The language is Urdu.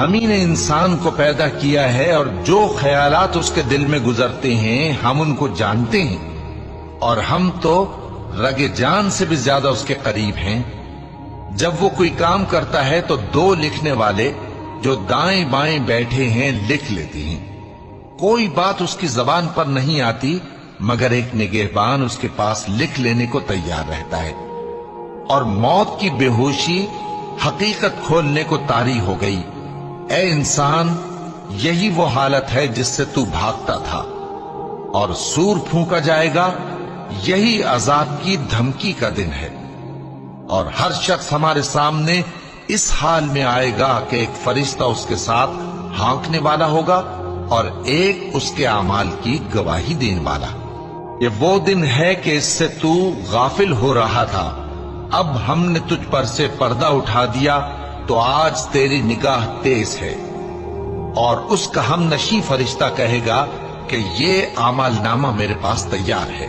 ہم ہی نے انسان کو پیدا کیا ہے اور جو خیالات اس کے دل میں گزرتے ہیں ہم ان کو جانتے ہیں، اور ہم تو رگ جان سے بھی زیادہ اس کے قریب ہیں۔ جب وہ کوئی کام کرتا ہے تو دو لکھنے والے جو دائیں بائیں بیٹھے ہیں لکھ لیتے ہیں۔ کوئی بات اس کی زبان پر نہیں آتی مگر ایک نگہبان اس کے پاس لکھ لینے کو تیار رہتا ہے۔ اور موت کی بے ہوشی حقیقت کھولنے کو طاری ہو گئی۔ اے انسان، یہی وہ حالت ہے جس سے تو بھاگتا تھا، اور سور پھونکا جائے گا، یہی عذاب کی دھمکی کا دن ہے۔ اور ہر شخص ہمارے سامنے اس حال میں آئے گا کہ ایک فرشتہ اس کے ساتھ ہانکنے والا ہوگا اور ایک اس کے اعمال کی گواہی دینے والا۔ یہ وہ دن ہے کہ اس سے تو غافل ہو رہا تھا، اب ہم نے تجھ پر سے پردہ اٹھا دیا تو آج تیری نگاہ تیز ہے۔ اور اس کا ہم نشیں فرشتہ کہے گا کہ یہ اعمال نامہ میرے پاس تیار ہے۔